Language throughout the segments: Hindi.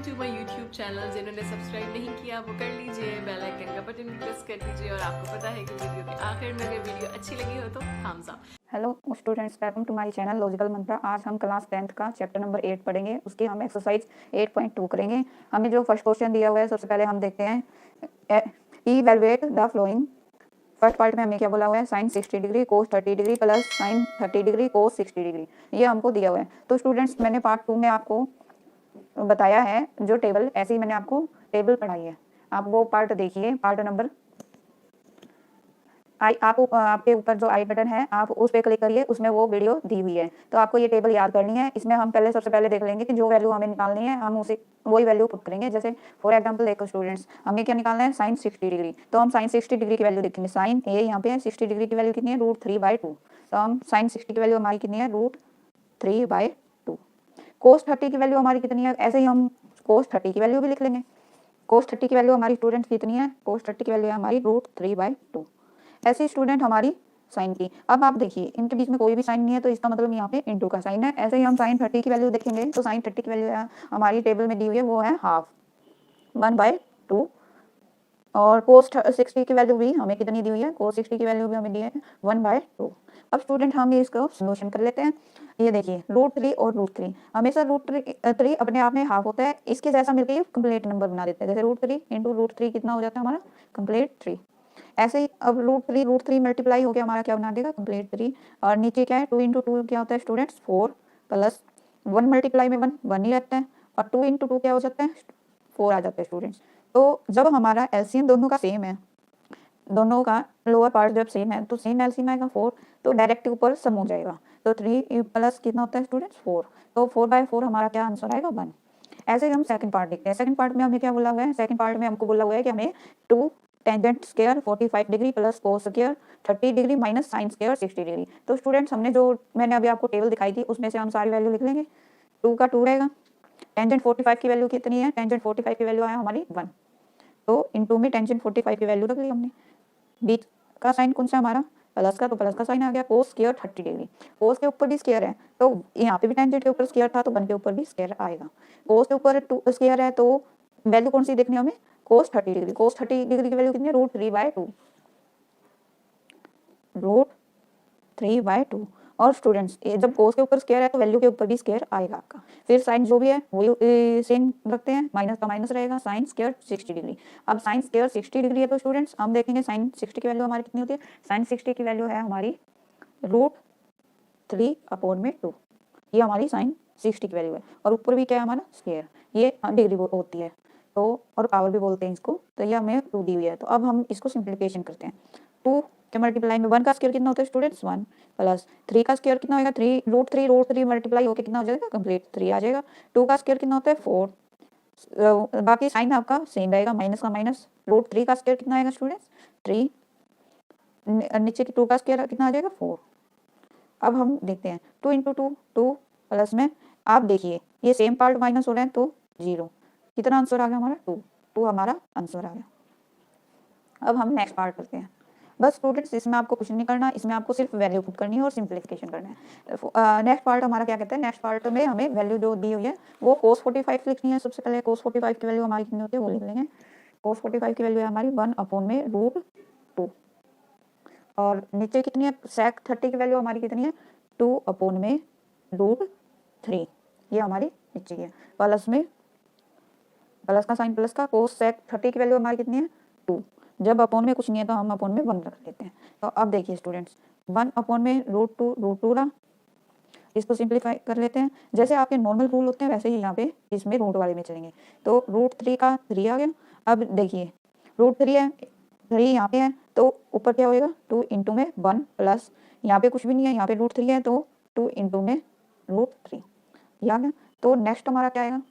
To my YouTube channel. जिन्होंने सब्सक्राइब नहीं किया वो कर लीजिए, बेल आइकन का बटन प्रेस कर दीजिए और आपको पता है कि वीडियो के आखिर में अगर वीडियो अच्छी लगी हो तो thumbs up. Hello students, welcome to my channel Logical Mantra. आज हम क्लास 10th का चैप्टर नंबर 8 पढ़ेंगे। उसकी हम एक्सरसाइज 8.2 करेंगे। हमें जो फर्स्ट क्वेश्चन दिया हुआ है, सबसे पहले हम देखते हैं। Evaluate the following. First part में हमें क्या बोला हुआ है, sine 60 degree cos 30 degree plus sine 30 degree cos 60 degree, ये हमको दिया हुआ है। तो स्टूडेंट्स, मैंने पार्ट 2 में आपको बताया है जो टेबल, ऐसे ही मैंने आपको टेबल पढ़ाई है। आप वो पार्ट देखिए, पार्ट नंबर आपके ऊपर जो आई बटन है, आप उस पर क्लिक करिए, उसमें वो वीडियो दी हुई है। तो आपको ये टेबल याद करनी है। इसमें हम सबसे पहले देख लेंगे कि जो वैल्यू हमें निकालनी है, हम उसे वही वैल्यू पुट करेंगे। जैसे फॉर एग्जांपल देखो स्टूडेंट्स, हमें क्या निकालना है, साइन 60 डिग्री। तो हम साइन 60 डिग्री की वैल्यू देखेंगे। साइन ए यहाँ पे है, 60 डिग्री की वैल्यू कितनी है, √3/2। तो हम साइन 60 की वैल्यू हमारी कितनी है, √3/2। कोस 30 की वैल्यू हमारी कितनी है, ऐसे ही हम कोस 30 की वैल्यू भी लिख लेंगे। कोस 30 की वैल्यू हमारी स्टूडेंट्स कितनी है, कोस 30 की वैल्यू है हमारी √3/2। ऐसे स्टूडेंट हमारी साइन की। अब आप देखिए, इनके बीच में कोई भी साइन नहीं है, तो इसका मतलब यहाँ पे इनटू का साइन है। ऐसे ही हम साइन 30 की वैल्यू देखेंगे, तो साइन 30 की वैल्यू हमारी टेबल में दी हुई है, वो है हाफ 1/2। और कोस 60 की वैल्यू भी हमें कितनी दी हुई है, कोस 60 की वैल्यू भी हमें दी है 1/2। अब स्टूडेंट हम इसको सोल्यूशन कर लेते हैं। ये देखिए, √3 और √3, हमेशा √3 अपने आप में हाफ होता है, इसके जैसा मिलकर ये कंप्लीट नंबर बना देते हैं। जैसे √3 इंटू √3 कितना हो जाता है हमारा, कंप्लीट 3। ऐसे ही अब √3 मल्टीप्लाई हो गया हमारा, क्या बना देगा, कंप्लीट 3। और नीचे क्या है, 2 इंटू 2 क्या होता है स्टूडेंट्स, 4 प्लस 1 मल्टीप्लाई में 1 ही रहता है, और 2 इंटू 2 क्या हो जाता है, 4 आ जाता है स्टूडेंट्स। तो जब हमारा एलसीएम दोनों का सेम है, दोनों का लोअर पार्ट जब सेम है, तो सेम एलसीएम आएगा 4, तो डायरेक्ट ऊपर सम हो जाएगा। तो 3 प्लस कितना होता है स्टूडेंट्स, 4। तो 4/4 हमारा क्या आंसर आएगा, 1। ऐसे ही हम सेकंड पार्ट देखते हैं। सेकंड पार्ट में हमें क्या बोला हुआ है, सेकंड पार्ट में हमको बोला हुआ है कि हमें 2 tangent square 45 degree plus cos square 30 degree minus sine square 60 degree. तो स्टूडेंट्स, हमने जो मैंने अभी आपको टेबल दिखाई थी, उसमें से हम सारी वैल्यू लिख लेंगे। 2 का 2 रहेगा। टेंजेंट 45 की वैल्यू कितनी है, टेंजेंट 45 की वैल्यू है हमारी 1। तो इनटू में टेंजेंट 45 की वैल्यू रख ली हमने। बीच का साइन कौन सा हमारा, प्लस का, तो प्लस का साइन आ गया। कोस स्क्वायर 30 डिग्री, कोस के ऊपर भी स्क्वायर है, तो यहाँ पे भी टेंजेंट के ऊपर स्क्वायर था, तो 1 के ऊपर भी स्क्वायर आएगा। कोस के ऊपर 2 स्क्वायर है, तो वैल्यू कौन सी देखनी है हमें, कोस 30 डिग्री। कोस 30 डिग्री की वैल्यू कितनी है, √3/2, √3/2। और स्टूडेंट्स, ये जब कोस के ऊपर स्क्वायर है, तो वैल्यू के ऊपर भी स्क्वायर आएगा आपका। फिर साइन जो भी है वही सेम रखते हैं, माइनस का माइनस रहेगा, साइन स्क्वायर 60 डिग्री। अब साइन स्क्वायर 60 डिग्री है, तो स्टूडेंट्स हम देखेंगे साइन 60 की वैल्यू हमारी कितनी होती है। साइन 60 की वैल्यू है हमारी √3/2। ये हमारी साइन 60 की वैल्यू है, और ऊपर भी क्या है हमारा, स्क्वायर, ये डिग्री होती है, तो और पावर भी बोलते हैं इसको। तो ये हमें 2 दी हुई है, तो अब हम इसको सिंप्लीफिकेशन करते हैं। 2 के मल्टीप्लाई में 1 का स्क्वायर कितना होता है स्टूडेंट्स, 1 प्लस 3 का स्क्वायर कितना होगा, 3 √3 मल्टीप्लाई होकर कितना हो जाएगा, कंप्लीट 3 आ जाएगा। 2 का स्क्वायर कितना होता है, 4। बाकी साइन आपका सेम रहेगा, माइनस का माइनस। √3 का स्क्वायर कितना आएगा स्टूडेंट्स, 3। नीचे की 2 का स्क्वायर कितना आ जाएगा, 4। अब हम देखते हैं 2 इंटू 2, 2 प्लस में, आप देखिए ये सेम पार्ट माइनस हो रहे हैं, तो 0। कितना आंसर आ गया हमारा, 2। 2 हमारा आंसर आ गया। अब हम नेक्स्ट पार्ट करते हैं। बस स्टूडेंट्स, इसमें आपको कुछ नहीं करना, इसमें आपको सिर्फ वैल्यू पुट करनी है और सिंप्लीफिकेशन करना है। नेक्स्ट पार्ट हमारा क्या कहते हैं, नेक्स्ट पार्ट में हमें वैल्यू जो दी हुई है वो कोस 45 लिखनी है। सबसे पहले कोस 45 की वैल्यू हमारी कितनी होती है वो लिख लेंगे। कोस 45 की वैल्यू है हमारी 1/√2। और नीचे कितनी है, सेक 30 की वैल्यू हमारी कितनी है, 2/√3। ये हमारी नीचे की है। प्लस में, प्लस का साइन प्लस का, कोस सेक 30 की वैल्यू हमारी कितनी है, 2। जब अपोन में कुछ नहीं है, तो हम अपोन में 1 रख लेते हैं। तो अब देखिए स्टूडेंट्स, 1/√2 रहा, इसको सिंप्लीफाई कर लेते हैं। जैसे आपके नॉर्मल रूल होते हैं, वैसे ही यहाँ पे इसमें रूट वाले में चलेंगे। तो √3 का 3 आ गया। अब देखिए, √3 है, 3 यहाँ पे है, तो ऊपर क्या होएगा, 2 इंटू में 1 प्लस, यहाँ पे कुछ भी नहीं है, यहाँ पे √3 है, तो 2 इंटू में √3 ये आ गया। तो नेक्स्ट हमारा क्या आएगा,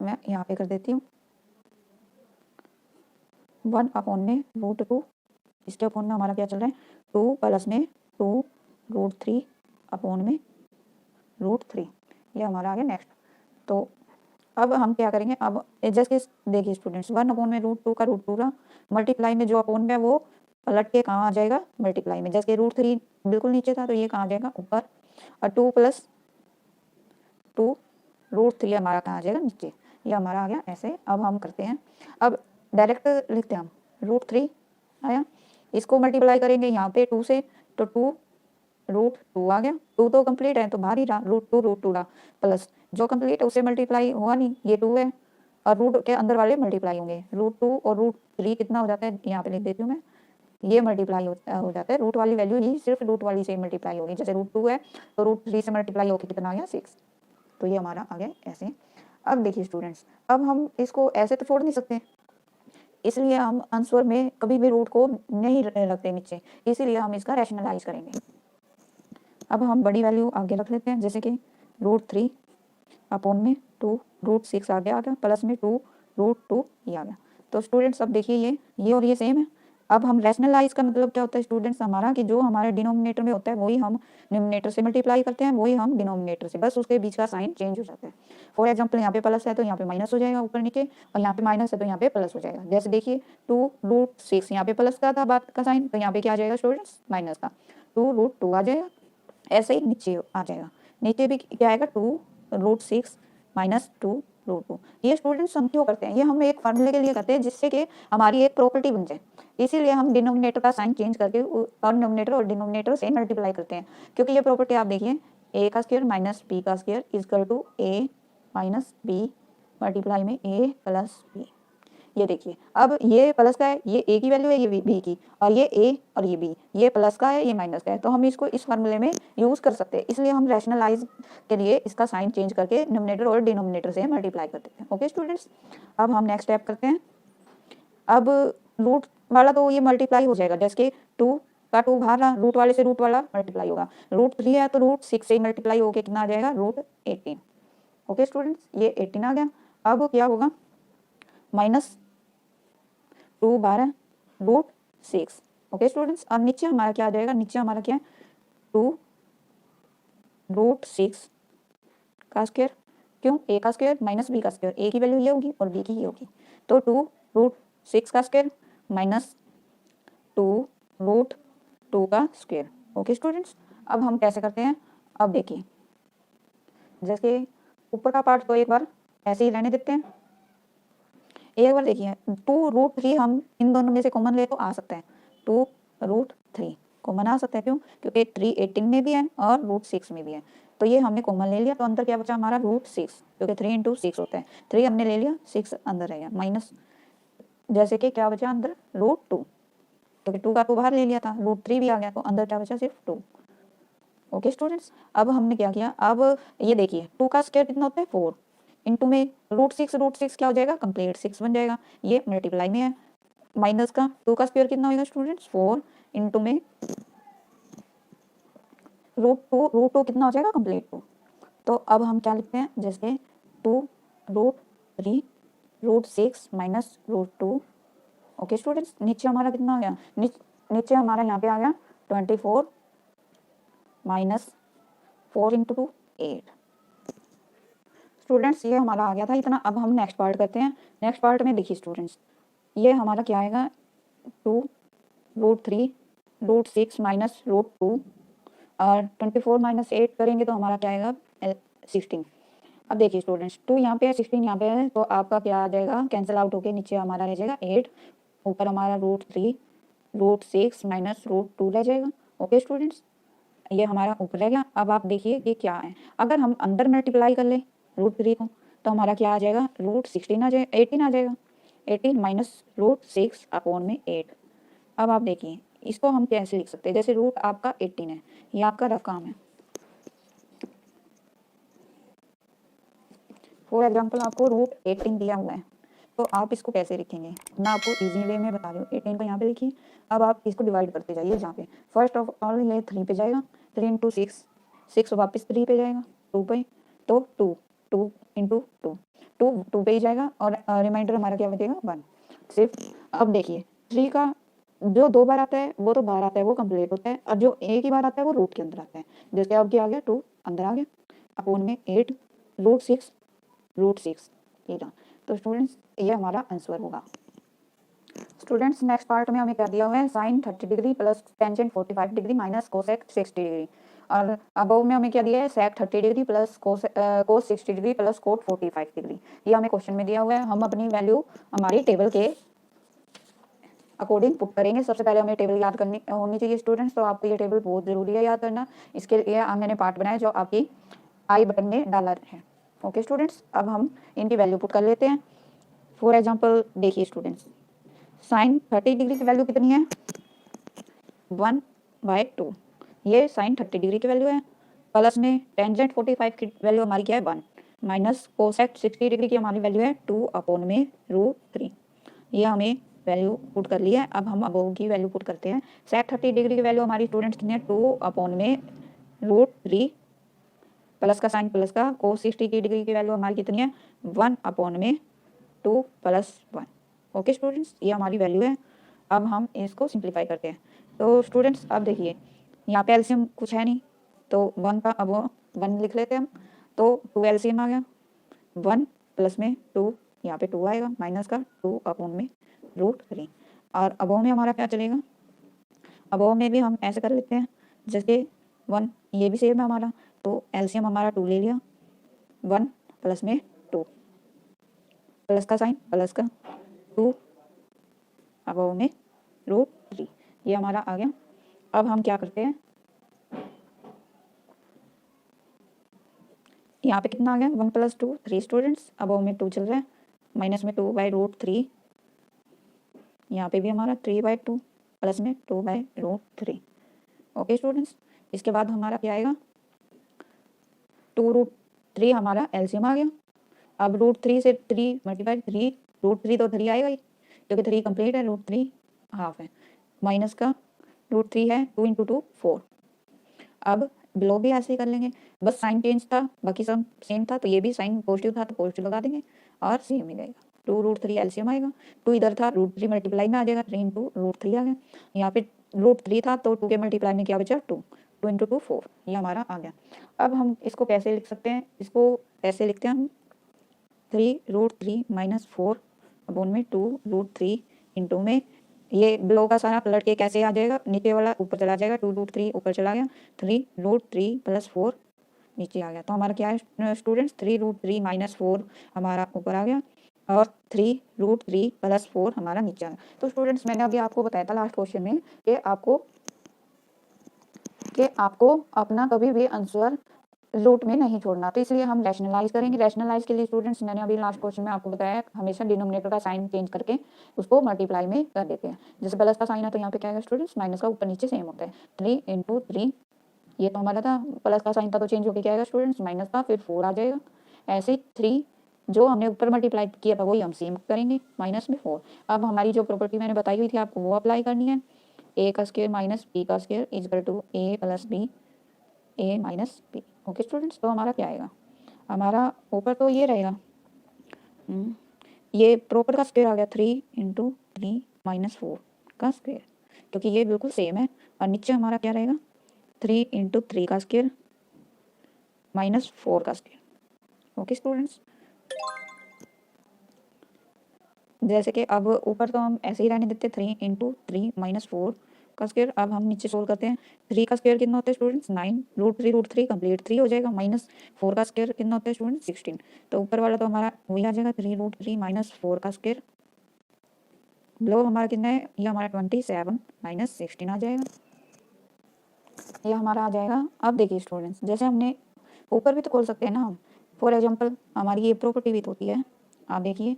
मैं यहाँ पे कर देती हूँ 1/√2। इसके अपोन में हमारा क्या चल रहा है, 2 प्लस में 2 √3/√3, ये हमारा आ गया नेक्स्ट। तो अब हम क्या करेंगे, अब जैसे देखिए स्टूडेंट्स, 1/√2 का √2 रहा, मल्टीप्लाई में जो अपोन में है वो पलट के कहाँ आ जाएगा, मल्टीप्लाई में। जैसे √3 बिल्कुल नीचे था, तो ये कहाँ आ जाएगा, ऊपर। और 2 + 2 √3 हमारा कहाँ आ जाएगा, नीचे। ये हमारा आ गया ऐसे। अब हम करते हैं, अब डायरेक्ट लिखते हैं हम, √3 आया, इसको मल्टीप्लाई करेंगे यहाँ पे 2 से, तो 2√2 आ गया। 2 तो कंप्लीट है तो बाहर ही रहा, √2 रहा, प्लस जो कंप्लीट है उससे मल्टीप्लाई हुआ नहीं, ये 2 है, और रूट के अंदर वाले मल्टीप्लाई होंगे। √2 और √3 कितना हो जाता है, यहाँ पे लिख देती हूँ मैं, ये मल्टीप्लाई हो जाता है, रूट वाली वैल्यू ही सिर्फ रूट वाली से मल्टीप्लाई होगी। जैसे √2 है तो √3 से मल्टीप्लाई होकर कितना आ गया, 6। तो ये हमारा आ गया ऐसे। अब देखिए स्टूडेंट्स, अब हम इसको ऐसे तो छोड़ नहीं सकते, इसलिए हम आंसर में कभी भी रूट को नहीं रखते नीचे, इसीलिए हम इसका रैशनलाइज करेंगे। अब हम बड़ी वैल्यू आगे रख लेते हैं, जैसे कि √3 अपॉन में 2, √6 आ गया प्लस में 2√2 ये आ गया। तो स्टूडेंट्स अब देखिए ये और ये सेम है। अब हम रैशनलाइज का मतलब क्या होता है स्टूडेंट्स, हमारा कि जो हमारे डिनोमिनेटर में होता है वही हम न्यूमरेटर से मल्टीप्लाई करते हैं, वही हम डिनोमिनेटर से, बस उसके बीच का साइन चेंज हो जाता है। फॉर एग्जांपल यहाँ पे प्लस है तो यहाँ पे माइनस हो जाएगा ऊपर नीचे, और यहाँ पे माइनस है तो यहाँ पे प्लस हो जाएगा। जैसे देखिए 2√6 यहाँ पे प्लस का था बात का साइन, तो यहाँ पे क्या आ जाएगा स्टूडेंट्स, माइनस का, 2√2 आ जाएगा। ऐसे ही नीचे आ जाएगा, नीचे भी क्या आएगा, 2√6 माइनस 2√2। ये स्टूडेंट्स हम क्यों करते हैं, ये हम एक फार्मूले के लिए करते हैं जिससे कि हमारी एक प्रॉपर्टी बन जाए, इसीलिए हम डिनोमिनेटर का साइन चेंज करके और न्यूमरेटर और डिनोमिनेटर से मल्टीप्लाई करते हैं। क्योंकि ये प्रॉपर्टी आप देखिए, a का स्क्वायर माइनस b का square equal to a minus b multiply में a प्लस b। ये देखिए, अब ये प्लस का है, ये a की वैल्यू है, ये b की, और ये a और ये b, ये प्लस का है, ये माइनस का है, तो हम इसको इस फार्मूले में यूज कर सकते हैं। इसलिए हम रैशनलाइज के लिए इसका साइन चेंज करके न्यूमरेटर और डिनोमिनेटर से मल्टीप्लाई कर देते हैं। ओके स्टूडेंट्स, अब हम नेक्स्ट स्टेप करते हैं। अब रूट वाला तो ये मल्टीप्लाई हो जाएगा, जैसे कि 2 का 2 बाहर रहा, रूट वाले से रूट वाला मल्टीप्लाई होगा, √3 है तो √6 से मल्टीप्लाई होके कितना आ जाएगा, √18। ओके स्टूडेंट्स, ये 18 आ गया। अब क्या होगा, -2 बाहर है, √6। ओके स्टूडेंट्स, अब नीचे हमारा क्या आ जाएगा, नीचे हमारा क्या है, 2√6 का स्क्वायर, क्यों, a का स्क्वायर माइनस b का स्क्वायर, a की वैल्यू ये होगी और b की ये होगी, तो 2√6 का स्क्वायर माइनस 2√2 का स्क्वायर। ओके स्टूडेंट्स, अब हम कैसे करते हैं, अब देखिए, जैसे ऊपर का पार्ट तो एक बार ऐसे ही रहने देते हैं, एक बार देखिए 2√3 हम इन दोनों में से कॉमन ले तो आ सकता है, 2√3 कॉमन आ सकता है, क्यों, क्योंकि 3 18 में भी है और √6 में भी है, तो ये हमने कॉमन ले लिया, तो अंदर क्या बचा हमारा, √6, क्योंकि 3 × 6 होता है, 3 हमने ले लिया, 6 अंदर रहेगा, माइनस जैसे कि क्या बचा अंदर, √2, क्योंकि 2 का 2 बाहर ले लिया था, √3 भी आ गया, तो अंदर क्या बचा, सिर्फ 2। ओके स्टूडेंट्स, अब हमने क्या किया, अब ये देखिए 2 का स्क्वायर कितना होता है, 4, इंटू में √6 क्या हो जाएगा, कंप्लीट 6 बन जाएगा, ये मल्टीप्लाई में है, माइनस का 2 का स्क्वायर कितना होगा स्टूडेंट्स, 4, इंटू में √2 कितना हो जाएगा, कंप्लीट 2। तो अब हम क्या लिखते हैं, जैसे 2√3 √6 माइनस √2। ओके स्टूडेंट्स, नीचे हमारा कितना आ गया, नीचे हमारा यहाँ पे आ गया 24 माइनस 4 × 2 8। स्टूडेंट्स, ये हमारा आ गया था इतना। अब हम नेक्स्ट पार्ट करते हैं। नेक्स्ट पार्ट में देखिए स्टूडेंट्स, ये हमारा क्या आएगा, 2√3 √6 माइनस √2, और 24 माइनस 8 करेंगे तो हमारा क्या आएगा, 16। अब देखिए स्टूडेंट्स, 2 यहाँ पे है, 16 यहाँ पे है, तो आपका क्या आ जाएगा, कैंसिल आउट होके नीचे हमारा रह जाएगा 8, ऊपर हमारा √3 √6 माइनस √2 रह जाएगा। ओके स्टूडेंट्स, ये हमारा ऊपर रह गया। अब आप देखिए ये क्या है, अगर हम अंदर मल्टीप्लाई कर ले √3 को, तो हमारा क्या आ जाएगा, √16 आ जाएगा, 18 आ जाएगा, 18 माइनस √6 अपॉन में 8। अब आप देखिए इसको हम कैसे लिख सकते हैं, जैसे रूट आपका 18 है, ये आपका रकम है, फॉर एग्जाम्पल आपको √18 दिया हुआ है, तो आप इसको कैसे लिखेंगे, मैं आपको इजी वे में बता रही हूँ। 18 को यहाँ पे लिखिए, अब आप इसको डिवाइड करते जाइए, जहाँ पे फर्स्ट ऑफ ऑल ये 3 पे जाएगा, 3 × 6, 6 वापस 3 पे जाएगा, 2 पे, तो 2 2 × 2 2 पे ही जाएगा, और रिमाइंडर हमारा क्या बचेगा, 1 सिर्फ। अब देखिए 3 का जो 2 बार आता है वो तो बाहर आता है, वो कंप्लीट होता है, और जो एक ही बार आता है वो रूट के अंदर आता है, जैसे अब क्या आ गया, 2 अंदर आ गया, अपॉन में 8 √6 ये रहा। तो स्टूडेंट्स, ये हमारा आंसर होगा। स्टूडेंट्स, नेक्स्ट पार्ट में हमें क्या दिया हुआ है, sine 30 degree plus tangent 45 degree minus cosec 60 degree. और अबव में हमें क्या दिया है, sec 30 degree plus cos 60 degree plus cot 45 degree, ये हमें क्वेश्चन में दिया हुआ है। हम अपनी वैल्यू हमारी टेबल के अकॉर्डिंग पुट करेंगे। सबसे पहले हमें टेबल याद करनी होनी चाहिए स्टूडेंट्स, तो आपको ये टेबल बहुत ज़रूरी है याद करना। इसके लिए मैंने पार्ट बनाया जो आपकी आई बटन में डाला है। ओके स्टूडेंट्स, अब हम इनकी वैल्यू पुट कर लेते हैं। फॉर एग्जांपल देखिए स्टूडेंट्स, साइन 30 डिग्री की वैल्यू कितनी है, 1/2। ये साइन 30 डिग्री की वैल्यू है। प्लस में टेंजेंट 45 की वैल्यू हमारी क्या है, 1। माइनस कोसेक 60 डिग्री की हमारी वैल्यू है 2/√3। ये हमें वैल्यू पुट कर लिया है। अब हम अबोव की वैल्यू पुट करते हैं। सेक 30 डिग्री की वैल्यू हमारी स्टूडेंट्स कितनी है, 2/√3 प्लस का साइन प्लस का, कोस 60 की डिग्री की वैल्यू हमारी कितनी है, 1/2 प्लस 1। ओके स्टूडेंट्स, ये हमारी वैल्यू है। अब हम इसको सिंप्लीफाई करते हैं। तो स्टूडेंट्स अब देखिए, यहाँ पे एलसीएम कुछ है नहीं, तो 1 का अब 1 लिख लेते हैं हम, तो 2 एलसीएम आ गया। 1 प्लस में 2, यहाँ पे 2 आएगा, माइनस का 2/√3। और अबोव में हमारा क्या चलेगा, अबोव में भी हम ऐसे कर लेते हैं जैसे 1, ये भी सेम है हमारा, तो एलसीएम हमारा 2 ले लिया। 1 प्लस में 2 प्लस का साइन प्लस का 2 अबोव में √3, ये हमारा आ गया। अब हम क्या करते हैं, यहाँ पे कितना आ गया, 1 + 2 3 स्टूडेंट्स, अबोव में 2 चल रहा है, माइनस में 2/√3, यहाँ पे भी हमारा 3/2 प्लस में 2/√3। ओके स्टूडेंट्स, इसके बाद हमारा क्या आएगा, 2√3 हमारा एलसीएम आ गया। अब √3 से 3 मल्टीप्लाई 3, √3 तो 3 आएगा ही, क्योंकि 3 कंप्लीट है, √3 हाफ है, माइनस का √3 है, 2 × 2 4। अब बिलो भी ऐसे ही कर लेंगे, बस साइन चेंज था, बाकी सब सेम था, तो ये भी साइन पॉजिटिव था तो पॉजिटिव लगा देंगे और सेम ही रहेगा। 2√3 एलसीएम आएगा, 2 इधर था, √3 मल्टीप्लाई में आ जाएगा, 3 × √3 आ गया। यहाँ पे √3 था तो 2 के मल्टीप्लाई में क्या बचा, 2, 2 × 2 4, ये हमारा आ गया। अब हम इसको कैसे लिख सकते हैं, इसको ऐसे लिखते हैं हम, 3√3 माइनस 4/2 इंटू में ये बिलो का सारा पलट के कैसे आ जाएगा, नीचे वाला ऊपर चला जाएगा, 2√3 ऊपर चला गया, 3√3 + 4 नीचे आ गया। तो हमारा क्या है स्टूडेंट्स, 3√3 - 4 हमारा ऊपर आ गया और 3√3 + 4 हमारा नीचे आ गया। तो स्टूडेंट्स मैंने अभी आपको बताया था लास्ट क्वेश्चन में कि आपको अपना कभी भी आंसर रूट में नहीं छोड़ना, तो इसलिए हम रैशनलाइज करेंगे। रैशनलाइज के लिए स्टूडेंट्स मैंने अभी लास्ट क्वेश्चन में आपको बताया, हमेशा डिनोमिनेटर का साइन चेंज करके उसको मल्टीप्लाई में कर देते हैं। जैसे प्लस का साइन है तो यहाँ पे क्या है स्टूडेंट्स, माइनस का ऊपर नीचे सेम होता है, 3 × 3, ये तो हमारा था, प्लस का साइन था तो चेंज होकर क्या आएगा स्टूडेंट्स, माइनस का, फिर 4 आ जाएगा। ऐसे 3 जो हमने ऊपर मल्टीप्लाई किया था वही हम सेम करेंगे, माइनस में 4। अब हमारी जो प्रॉपर्टी मैंने बताई हुई थी आपको वो अप्लाई करनी है, a का स्क्वायर माइनस b का square equal to a + b a minus b। Okay students, तो हमारा क्या आएगा, हमारा ऊपर तो ये रहेगा, ये प्रॉपर का स्क्वायर आ गया, 3 × 3 - 4 का स्क्वायर, क्योंकि ये बिल्कुल सेम है। और नीचे हमारा क्या रहेगा, 3 × 3 का स्क्वायर माइनस 4 का स्क्वायर। ओके स्टूडेंट्स, जैसे कि अब ऊपर तो हम ऐसे ही रहने देते, 3 × 3 - 4 का स्क्वायर। अब हम नीचे सोल्व करते हैं, 3 का स्क्वायर कितना होता है स्टूडेंट्स, 9, √3 कंप्लीट 3 हो जाएगा, माइनस 4 का स्क्वायर कितना होता है स्टूडेंट्स, 16। तो ऊपर वाला तो हमारा वही आ जाएगा, 3√3 - 4 का स्क्वायर। बिलो हमारा कितना है, ये हमारा 27 - 16 आ जाएगा, ये हमारा आ जाएगा। अब देखिए स्टूडेंट्स, जैसे हमने ऊपर भी तो खोल सकते हैं ना हम, फॉर एग्जाम्पल हमारी ये प्रॉपर्टी भी तो होती है। आप देखिए,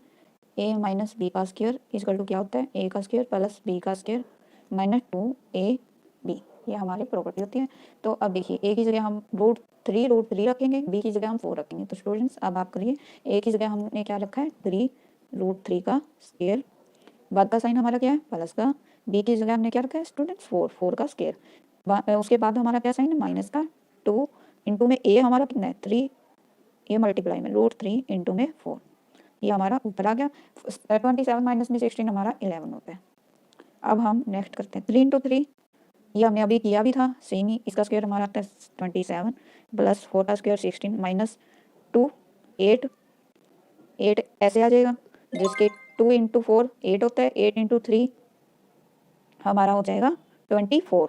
a - b का स्क्वायर इक्वल टू क्या होता है, a का स्क्वायर प्लस b का स्क्वायर माइनस 2ab, ये हमारी प्रॉपर्टी होती है। तो अब देखिए, a की जगह हम √3 रखेंगे, b की जगह हम 4 रखेंगे। तो स्टूडेंट्स अब आप करिए, a की जगह हमने क्या रखा है, 3√3 का स्क्वायर, बाद का साइन हमारा क्या है प्लस का, b की जगह हमने क्या रखा है स्टूडेंट्स 4 का स्क्वायर, उसके बाद हमारा क्या साइन है माइनस का 2 इंटू में a हमारा कितना है 3, ये मल्टीप्लाई में √3 इंटू में 4, ये हमारा ऊपर आ गया। 27 माइनस में 16 हमारा 11 होता है। अब हम नेक्स्ट करते हैं, 3 × 3, ये हमने अभी किया भी था सेम ही, इसका स्क्वायर हमारा आता है 27 प्लस 4 का स्क्वायर 16 माइनस 2 8 ऐसे आ जाएगा, जिसके 2 × 4 8 होता है, 8 × 3 हमारा हो जाएगा 24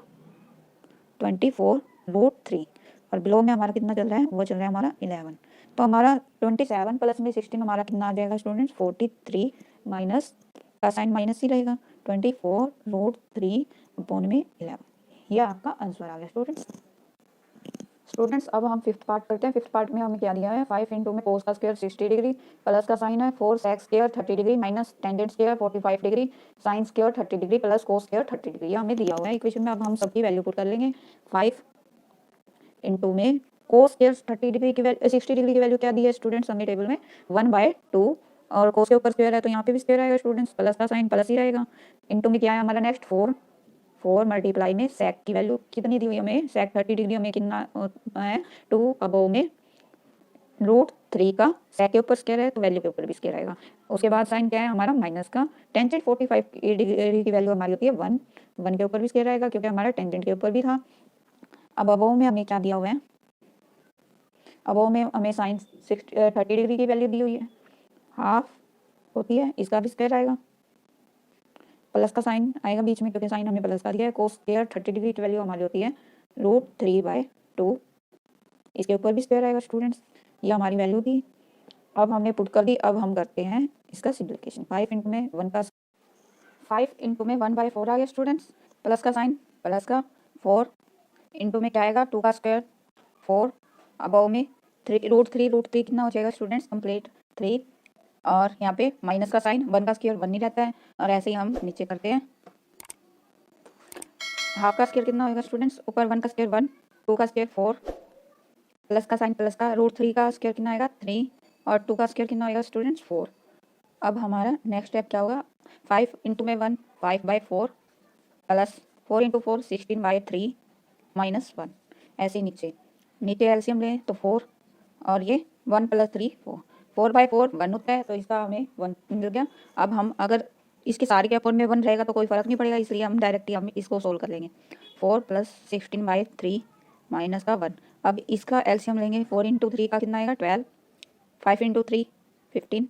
√3। और बिलो में हमारा कितना चल रहा है, वो चल रहा है हमारा 11। तो हमारा 27 प्लस में 16 हमारा कितना आ जाएगा स्टूडेंट्स, 43 माइनस का साइन माइनस ही रहेगा, 24√3 अपॉन में 11। ये आपका आंसर आ गया स्टूडेंट्स। स्टूडेंट्स अब हम फिफ्थ पार्ट करते हैं। फिफ्थ पार्ट में हमें क्या दिया है, 5 इंटू में कोस का स्क्वायर 60 डिग्री, प्लस का साइन है 4 sec square 30 degree minus tangent square 45 degree, sine square 30 degree plus cos square 30 degree. ये हमें दिया हुआ है इक्वेशन में। अब हम सबकी वैल्यू पुट कर लेंगे। 5 इंटू में कोस स्क्वायर 30 डिग्री की वैल्यू 60 डिग्री की वैल्यू क्या दी है स्टूडेंट्स हमने टेबल में, 1/2, और कोस के ऊपर स्क्वायर है तो यहाँ पे भी स्क्वायर आएगा स्टूडेंट्स, प्लस का साइन प्लस ही रहेगा। इंटू में क्या है हमारा नेक्स्ट 4 मल्टीप्लाई में सेक की वैल्यू कितनी दी हुई हमें, सेक 30 डिग्री हमें कितना है 2 अबव में √3 का, सेक के ऊपर स्क्वायर है तो वैल्यू के ऊपर भी स्क्वायर आएगा। उसके बाद साइन क्या है हमारा माइनस का, टेंजेंट 45 डिग्री की वैल्यू हमारी होती है 1 के ऊपर भी स्क्वायर आएगा क्योंकि हमारा टेंजेंट के ऊपर भी था। अब अबव में हमें क्या दिया हुआ है, अबव में हमें साइन 30 डिग्री की वैल्यू दी हुई है, हाफ होती है, इसका भी स्क्वायर आएगा, प्लस का साइन आएगा बीच में क्योंकि साइन हमें प्लस का दिया है। कोस स्क्वायर 30 डिग्री की वैल्यू हमारी होती है √3/2, इसके ऊपर भी स्क्वायर आएगा स्टूडेंट्स। ये हमारी वैल्यू थी, अब हमने पुट कर दी। अब हम करते हैं इसका सिम्प्लिफिकेशन। 5 इंटू में 1/4 आ गया स्टूडेंट्स, प्लस का साइन प्लस का 4 इंटू में क्या आएगा 2 का स्क्वायर 4, अबव में 3√3 कितना हो जाएगा स्टूडेंट्स कंप्लीट 3, और यहाँ पे माइनस का साइन 1 का स्क्वायर 1 नहीं रहता है, और ऐसे ही हम नीचे करते हैं। हाफ का स्क्वायर कितना होगा स्टूडेंट्स, ऊपर 1 का स्क्वायर 1, 2 का स्क्वायर 4, प्लस का साइन प्लस का √3 का स्क्वायर कितना आएगा 3, और 2 का स्क्वायर कितना आएगा स्टूडेंट्स 4। अब हमारा नेक्स्ट स्टेप क्या होगा, 5 इंटू में 1 5/4 प्लस 4 इंटू 4 16/3 माइनस 1, ऐसे ही नीचे एलसीएम लें तो 4, और ये 1 + 3 4/4 1 होता है तो इसका हमें 1 मिल गया। अब हम अगर इसके सारे के अपोन में 1 रहेगा तो कोई फर्क नहीं पड़ेगा, इसलिए हम डायरेक्टली हम इसको सोल्व कर लेंगे। 4 + 16/3 माइनस का 1। अब इसका एलसीएम लेंगे, 4 इंटू 3 का कितना आएगा 12, 5 इंटू 3 15,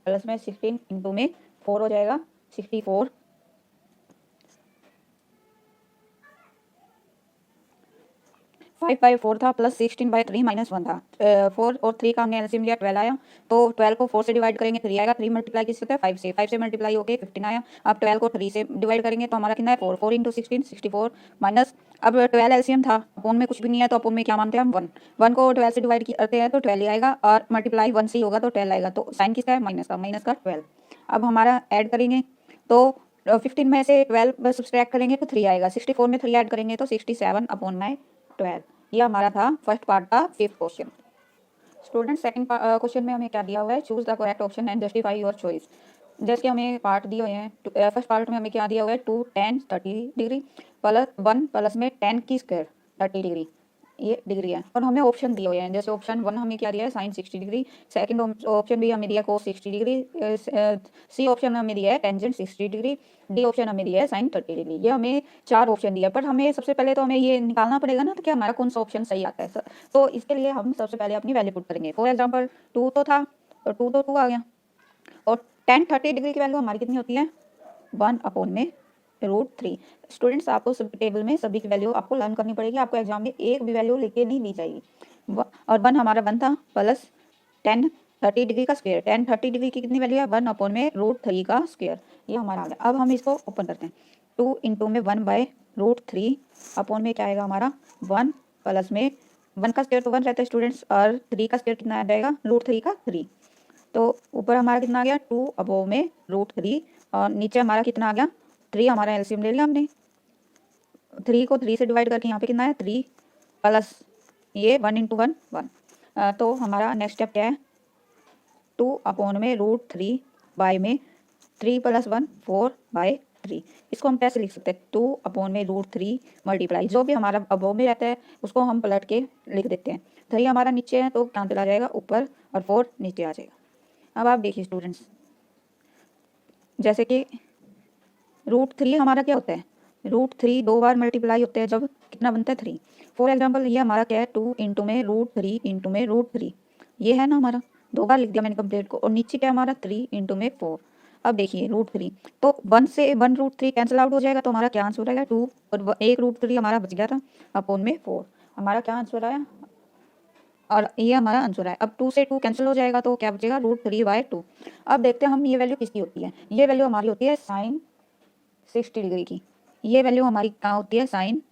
प्लस में 16 इंटू में 4 हो जाएगा 64, 5/4 था प्लस 16/3 माइनस 1 था, 4 और 3 का हमने एलसीएम लिया 12 आया, तो 12 को 4 से डिवाइड करेंगे 3 आएगा, 3 मल्टीप्लाई किससे होता है 5 से मल्टीप्लाई होके 15 आया। अब 12 को 3 से डिवाइड करेंगे तो हमारा कितना है 4 इंटू 16 64 माइनस, अब 12 एलसीएम था, अपोन में कुछ भी नहीं है तो अपोन में क्या मानते हैं हम 1 को 12 से डिवाइड करते हैं तो 12 ही आएगा, और मल्टीप्लाई 1 से ही होगा तो 12 आएगा, तो साइन किसका है माइनस का 12। अब हमारा ऐड करेंगे तो 15 में से 12 सब्सट्रैक्ट करेंगे तो 3 आएगा, 64 में 3 ऐड करेंगे तो 67/12। ये हमारा था फर्स्ट पार्ट का 5th question. Student second question में हमें क्या दिया हुआ है, choose the correct option and justify your choice. जैसे हमें पार्ट दिए हुए हैं, फर्स्ट पार्ट में हमें क्या दिया हुआ है 2 tan 30 डिग्री प्लस 1 प्लस में 10 की स्क्वायर 30 डिग्री, ये डिग्री है, और हमें ऑप्शन दिए हुए हैं। जैसे ऑप्शन 1 हमें क्या दिया है साइन 60 डिग्री, सेकंड ऑप्शन भी हमें दिया है कोस 60 डिग्री, सी ऑप्शन हमें दिया है टेंजेंट 60 डिग्री, डी ऑप्शन हमें दिया है साइन 30 डिग्री। ये हमें 4 ऑप्शन दिया है, पर हमें सबसे पहले तो हमें ये निकालना पड़ेगा ना तो क्या हमारा कौन सा ऑप्शन सही आता है। तो इसके लिए हम सबसे पहले अपनी वैल्यू पुट करेंगे। फॉर एग्जाम्पल 2 तो था और 2 तो 2 आ गया, और tan 30 डिग्री की वैल्यू हमारी कितनी होती है 1/√3। स्टूडेंट्स आपको सब टेबल में सभी की वैल्यू आपको लर्न करनी पड़ेगी, आपको एग्जाम में एक भी वैल्यू लिख के नहीं दी जाएगी। और 1 हमारा 1 था प्लस tan 30 डिग्री का स्क्वायर, tan 30 डिग्री की कितनी वैल्यू है 1/√3 का स्क्वायर, ये हमारा आ गया। अब हम इसको ओपन करते हैं, 2 इंटू में 1/√3 अपॉन में क्या आएगा हमारा 1 प्लस में 1 का स्क्वायर तो 1 रहता है स्टूडेंट्स, और 3 का स्क्वायर कितना आ जाएगा √3 का 3, तो ऊपर हमारा कितना आ गया 2 अबव में √3, और नीचे हमारा कितना आ गया 3, हमारा एलसीएम ले लिया हमने, 3 को 3 से डिवाइड करके यहाँ पे कितना है 3 प्लस ये 1 इंटू 1 1, तो हमारा नेक्स्ट स्टेप क्या है 2 अपॉन में √3 बाय में 3 + 1 4/3। इसको हम कैसे लिख सकते हैं 2 अपॉन में √3 मल्टीप्लाई जो भी हमारा अबव में रहता है उसको हम पलट के लिख देते हैं। 3 हमारा नीचे है तो कहाँ चला जाएगा ऊपर, और 4 नीचे आ जाएगा। अब आप देखिए स्टूडेंट्स, जैसे कि √3 हमारा क्या होता है √3 2 बार मल्टीप्लाई होते हैं जब कितना बनता है 3। फॉर एग्जांपल ये हमारा क्या है 2 इंटू में √3 इंटू में √3, ये है ना हमारा 2 बार लिख दिया मैंने कंप्लीट को, और नीचे क्या हमारा 3 इंटू में 4। अब देखिए √3 तो 1 से 1√3 कैंसिल आउट हो जाएगा तो हमारा क्या आंसर हो जाएगा 2, और 1 √3 हमारा बच गया था अपॉन में 4, हमारा क्या आंसर आया, और ये हमारा आंसर है। अब 2 से 2 कैंसिल हो जाएगा तो क्या बचेगा, √3/2। अब देखते हैं हम ये वैल्यू किसकी होती है। ये वैल्यू हमारी होती है साइन 60 डिग्री की। ये वैल्यू हमारी कहाँ होती है, साइन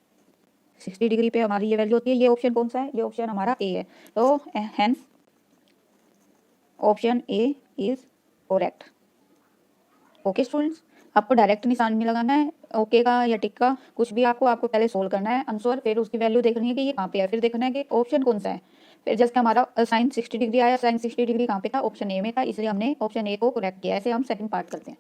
60 डिग्री पे हमारी ये वैल्यू होती है। ये ऑप्शन कौन सा है, ये ऑप्शन हमारा ए है। तो hence option A is correct. Okay students, आपको डायरेक्ट निशान नहीं लगाना है ओके का या टिक का, कुछ भी आपको पहले सोल्व करना है आंसर, फिर उसकी वैल्यू देखनी है कि ये कहाँ पे है, फिर देखना है कि ऑप्शन कौन सा है। फिर जैसे हमारा साइन 60 डिग्री आया, साइन 60 डिग्री कहाँ पे था, ऑप्शन ए में था, इसलिए हमने ऑप्शन ए को करेक्ट किया। ऐसे हम सेकंड पार्ट करते हैं।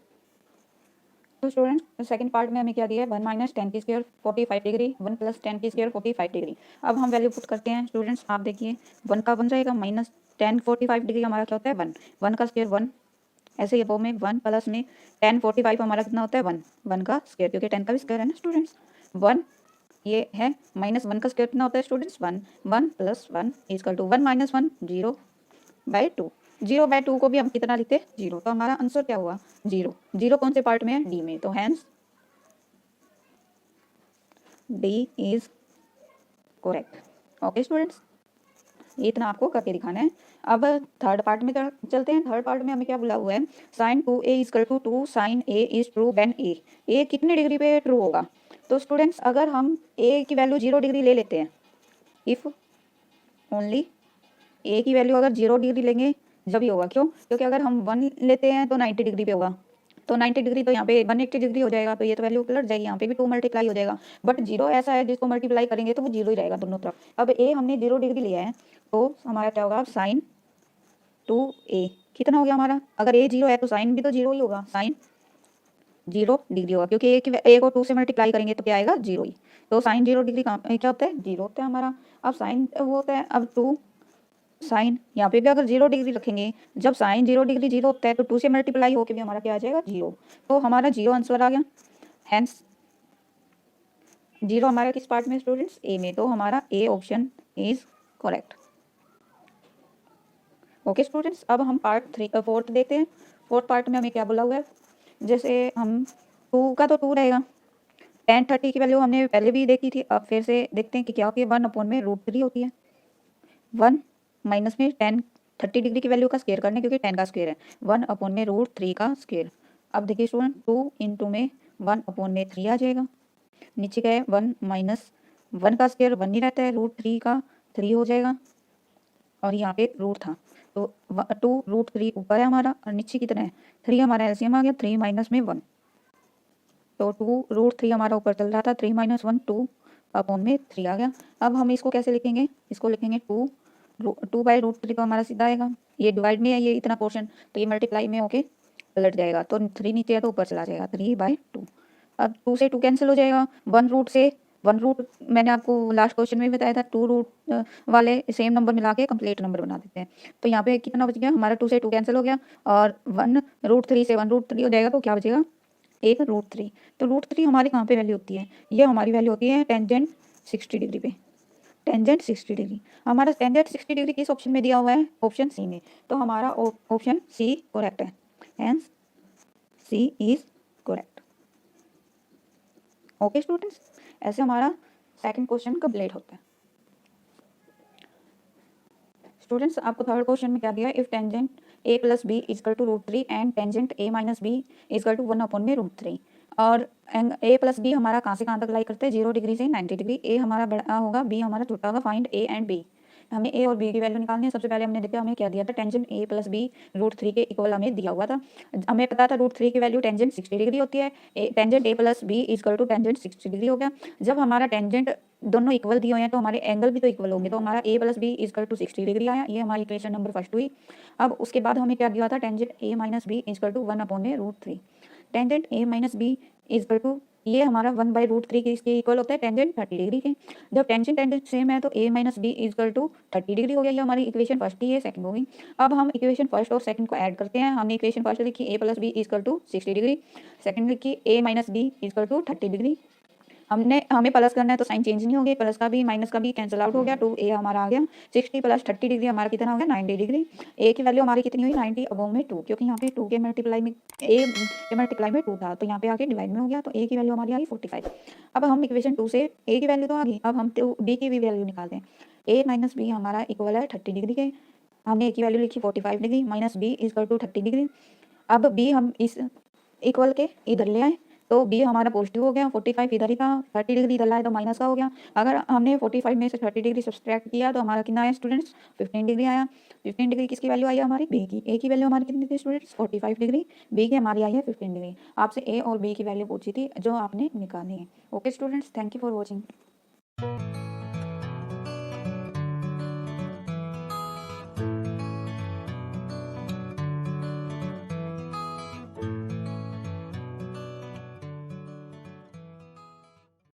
तो स्टूडेंट सेकंड पार्ट में हमें क्या दिया है, 1 - 10 की स्क्वायर 45 डिग्री, 1 + 10 की स्क्वायर 45 डिग्री। अब हम वैल्यू पुट करते हैं स्टूडेंट्स, आप देखिए 1 का 1 रहेगा, -10 45 डिग्री हमारा क्या होता है 1, 1 का स्क्वायर 1, ऐसे ये में 1 प्लस में 10 45 हमारा कितना होता है 1, 1 का स्क्वायर, क्योंकि 10 का भी स्क्वायर है ना स्टूडेंट्स। 1 ये है, -1 का स्क्वायर कितना होता है स्टूडेंट्स 1, 1 + 1 = 1 - 1 0/2। 0/2 को भी हम कितना लिखते हैं 0, तो हमारा आंसर क्या हुआ 0। 0 कौन से पार्ट में है, डी में, तो hence D is correct. Okay students, ये इतना आपको करके दिखाना है। अब थर्ड पार्ट में चलते हैं। थर्ड पार्ट में हमें क्या बोला हुआ है, sin 2a = 2 sin a is true when a कितने डिग्री पे ट्रू होगा। तो स्टूडेंट्स अगर हम a की वैल्यू 0 डिग्री ले लेते हैं, इफ ओनली a की वैल्यू अगर 0 डिग्री लेंगे जब ही होगा, क्यों, क्योंकि अगर हम 1 लेते हैं तो 90 डिग्री पे होगा, तो 90 डिग्री तो यहाँ पे 180 डिग्री हो जाएगा, तो ये तो वैल्यू पलट जाएगी, यहाँ पे भी 2 मल्टीप्लाई हो जाएगा। बट 0 ऐसा है जिसको मल्टीप्लाई करेंगे तो वो 0 ही रहेगा दोनों तरफ। अब a हमने 0 डिग्री लिया है तो हमारा क्या होगा, साइन 2a कितना हो गया हमारा, अगर a 0 है तो साइन भी तो 0 ही होगा, साइन 0 डिग्री होगा, क्योंकि a को 2 से मल्टीप्लाई करेंगे तो क्या आएगा 0 ही। तो साइन 0 डिग्री क्या होता है 0 होता है हमारा। अब साइन वो होता है, अब 2 साइन यहाँ पे भी अगर 0 डिग्री रखेंगे, जब साइन 0 डिग्री 0 होता है तो 2 से मल्टीप्लाई होकर भी हमारा क्या आ जाएगा 0, तो हमारा 0 आंसर आ गया। हेंस 0 हमारा किस पार्ट में स्टूडेंट्स, ए में, तो हमारा A option is correct. Okay students, अब हम फोर्थ देखते हैं। फोर्थ पार्ट में हमें क्या बोला हुआ है, जैसे हम 2 का तो 2 रहेगा, tan 30 की वैल्यू हमने पहले भी देखी थी, अब फिर से देखते हैं कि क्या होती है, 1/√3 होती है। 1 माइनस में tan 30 डिग्री की वैल्यू का स्क्वायर करने, क्योंकि 10 का स्क्वायर है, 1/√3 का स्क्वायर। अब देखिए स्टूडेंट 2 इंटू में 1/3 आ जाएगा, नीचे क्या है 1 माइनस 1 का स्क्वायर 1 ही रहता है, √3 का 3 हो जाएगा, और यहाँ पे रूट था तो 2√3 ऊपर है हमारा, और नीचे कितना है 3, हमारा एलसीएम आ गया 3 माइनस में 1, तो 2√3 हमारा ऊपर चल रहा था, 3 - 1 2/3 आ गया। अब हम इसको कैसे लिखेंगे, इसको लिखेंगे 2/√3 तो हमारा सीधा आएगा, ये डिवाइड में है ये इतना पोर्शन, तो ये मल्टीप्लाई में होके पलट जाएगा, तो 3 नीचे है तो ऊपर चला जाएगा 3/2। अब 2 से 2 कैंसिल हो जाएगा, 1 रूट मैंने आपको लास्ट क्वेश्चन में भी बताया था, 2 रूट वाले सेम नंबर मिला के कंप्लीट नंबर बना देते हैं। तो यहाँ पे कितना बच गया हमारा, 2 से 2 कैंसिल हो गया, और 1√3 से 1√3 हो जाएगा, तो क्या बचेगा 1√3। तो √3 हमारी कहाँ पे वैल्यू होती है, ये हमारी वैल्यू होती है टेंजेंट 60 डिग्री पे। टेंजेंट 60 डिग्री, हमारा टेंजेंट 60 डिग्री किस ऑप्शन में दिया हुआ है, ऑप्शन सी में, तो हमारा ऑप्शन सी करेक्ट है, hence C is correct. Okay students, ऐसे हमारा सेकंड क्वेश्चन कंप्लीट होता है। स्टूडेंट्स आपको थर्ड क्वेश्चन में क्या दिया है, if tangent a + b = √3 and tangent a - b = 1/√3, और a + b हमारा कहाँ से कहाँ तक लाई करते हैं, 0 डिग्री से 90 डिग्री, a हमारा बड़ा होगा b हमारा छोटा होगा, फाइंड a एंड b। हमें a और b की वैल्यू निकालनी है। सबसे पहले हमने देखा हमें क्या दिया था, टेंजेंट a + b √3 के इक्वल हमें दिया हुआ था, हमें पता था √3 की वैल्यू टेंजेंट 60 डिग्री होती है, tangent a + b = tangent 60 degree हो गया। जब हमारा टेंजेंट दोनों इक्वल दिए हुए हैं तो हमारे एंगल भी तो इक्वल होंगे, तो हमारा a + b = 60 डिग्री आया, ये हमारी इक्वेशन नंबर फर्स्ट हुई। अब उसके बाद हमें क्या दिया था, tangent a - b = 1/√3, tangent a - b = ये हमारा 1/√3 के इसके इक्वल होता है टेंजेंट 30 डिग्री के। जब टेंजेंट सेम है तो a - b = 30 डिग्री हो गया, ये हमारी इक्वेशन फर्स्ट ही है, सेकंड हो गई। अब हम इक्वेशन फर्स्ट और सेकंड को ऐड करते हैं। हमने इक्वेशन फर्स्ट लिखी a + b = 60 डिग्री, सेकंड लिखी a - b = 30 डिग्री, हमें प्लस करना है तो साइन चेंज नहीं हो गया, प्लस का भी माइनस का भी कैंसिल आउट हो गया, 2a हमारा आ गया। 60 प्लस 30 डिग्री हमारा कितना हो गया 90 डिग्री। a की वैल्यू हमारी कितनी हुई 90 अबव में 2, क्योंकि यहाँ पे 2 के मल्टीप्लाई में a के मल्टीप्लाई में 2 था, तो यहाँ पे आके डिवाइड में हो गया, तो a की वैल्यू हमारी आ गई 45। अब हम इक्वेशन 2 से a की वैल्यू तो आ गई, अब हम b की भी वैल्यू निकालते हैं। a माइनस बी हमारा इक्वल है 30 डिग्री के, हमने a की वैल्यू लिखी 45 degree minus b equal to 30 degree. अब b हम इस इक्वल के इधर ले आए तो b हमारा पॉजिटिव हो गया, 45 इधर ही था, 30 डिग्री इधर लाए तो माइनस का हो गया। अगर हमने 45 में से 30 डिग्री सब्सट्रैक्ट किया तो हमारा कितना आया स्टूडेंट्स 15 डिग्री आया। 15 डिग्री किसकी वैल्यू आई हमारी b की, a की वैल्यू हमारी कितनी थी स्टूडेंट्स 45 डिग्री, b की हमारी आई है 15 डिग्री। आपसे a और b की वैल्यू पूछी थी जो आपने निकाली है। Okay students, thank you for watching.